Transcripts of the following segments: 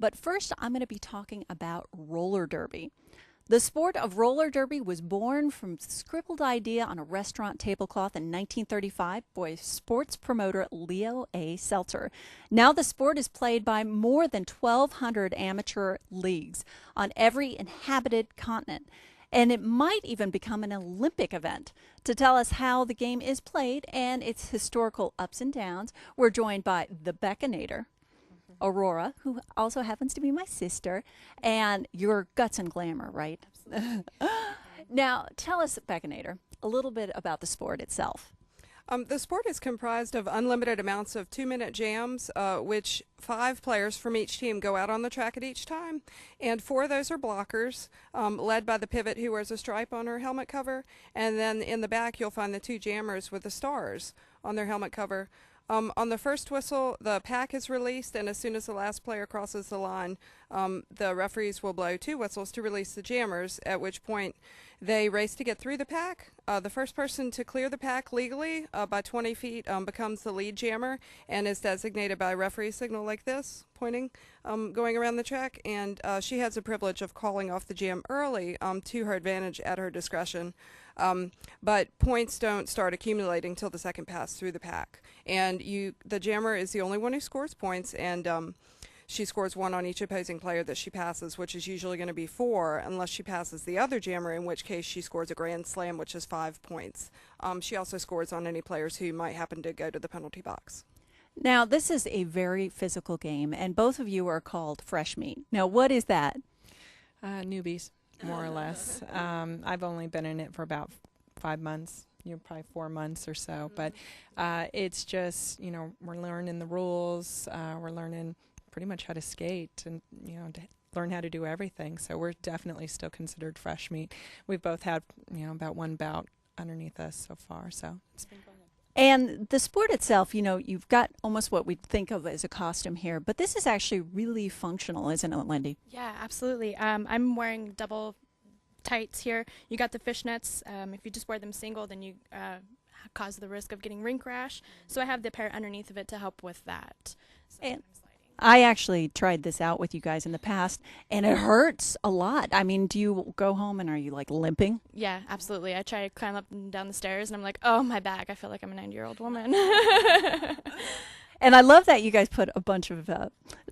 But first, I'm going to be talking about roller derby. The sport of roller derby was born from a scribbled idea on a restaurant tablecloth in 1935 by sports promoter Leo A. Seltzer. Now the sport is played by more than 1,200 amateur leagues on every inhabited continent. And it might even become an Olympic event. To tell us how the game is played and its historical ups and downs, we're joined by the Beckinator, Aurora, who also happens to be my sister, and your guts and glamour, right? Now, tell us, Beckinator, a little bit about the sport itself. The sport is comprised of unlimited amounts of 2-minute jams, which 5 players from each team go out on the track at each time, and 4 of those are blockers, led by the pivot who wears a stripe on her helmet cover, and then in the back you'll find the 2 jammers with the stars on their helmet cover. On the first whistle, the pack is released, and as soon as the last player crosses the line, the referees will blow 2 whistles to release the jammers, at which point they race to get through the pack. The first person to clear the pack legally by 20 feet becomes the lead jammer and is designated by a referee signal like this, pointing, going around the track, and she has the privilege of calling off the jam early to her advantage at her discretion. But points don't start accumulating until the second pass through the pack. And the jammer is the only one who scores points, and she scores 1 on each opposing player that she passes, which is usually going to be 4, unless she passes the other jammer, in which case she scores a grand slam, which is 5 points. She also scores on any players who might happen to go to the penalty box. Now, this is a very physical game, and both of you are called fresh meat. Now, what is that? Newbies, more or less. I've only been in it for about 5 months, probably 4 months or so. But it's just, we're learning the rules. We're learning pretty much how to skate and, to learn how to do everything. So we're definitely still considered fresh meat. We've both had, about 1 bout underneath us so far. So it's been fun. And the sport itself, you've got almost what we'd think of as a costume here, but this is actually really functional, isn't it, Lindy? Yeah, absolutely. I'm wearing double tights here. You got the fishnets. If you just wear them single, then you cause the risk of getting rink rash. So I have the pair underneath of it to help with that. So and I actually tried this out with you guys in the past, and it hurts a lot. I mean, do you go home and are you like limping? Yeah, absolutely. I try to climb up and down the stairs, and I'm like, oh, my back. I feel like I'm a 90-year-old woman. And I love that you guys put a bunch of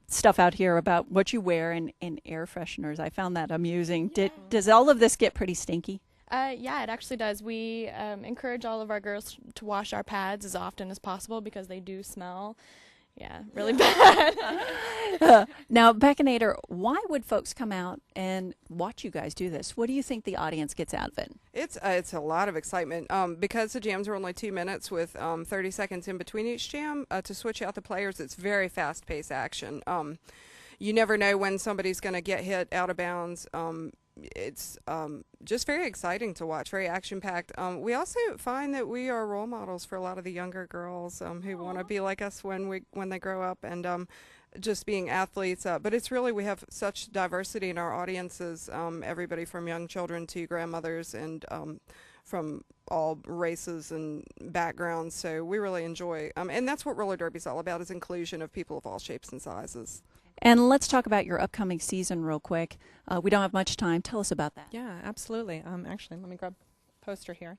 stuff out here about what you wear and air fresheners. I found that amusing. Yeah. Does all of this get pretty stinky? Yeah, it actually does. We encourage all of our girls to wash our pads as often as possible because they do smell. Yeah, really bad. Now, Beckinator, why would folks come out and watch you guys do this? What do you think the audience gets out of it? It's a lot of excitement because the jams are only 2 minutes with 30 seconds in between each jam. To switch out the players, it's very fast-paced action. You never know when somebody's going to get hit out of bounds. It's just very exciting to watch, very action-packed. We also find that we are role models for a lot of the younger girls who want to be like us when they grow up, and just being athletes. But it's really, we have such diversity in our audiences, everybody from young children to grandmothers, and from all races and backgrounds. So we really enjoy, and that's what roller derby is all about, is inclusion of people of all shapes and sizes. And let's talk about your upcoming season real quick. We don't have much time. Tell us about that. Yeah, absolutely. Actually, let me grab a poster here.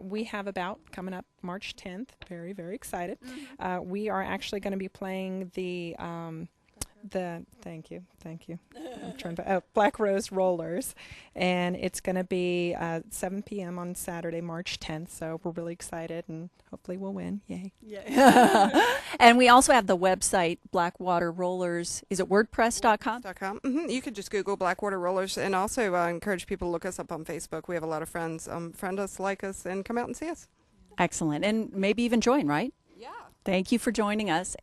We have a bout coming up March 10th. Very, very excited. Mm-hmm. We are actually going to be playing the thank you. I'm trying to Black Rose Rollers, and it's going to be 7 p.m. on Saturday, March 10th. So we're really excited, and hopefully we'll win. Yay! Yeah. And we also have the website Blackwater Rollers. Is it WordPress.com? Mm-hmm. You could just Google Blackwater Rollers, and also encourage people to look us up on Facebook. We have a lot of friends. Friend us, like us, and come out and see us. Excellent, and maybe even join. Right? Yeah. Thank you for joining us.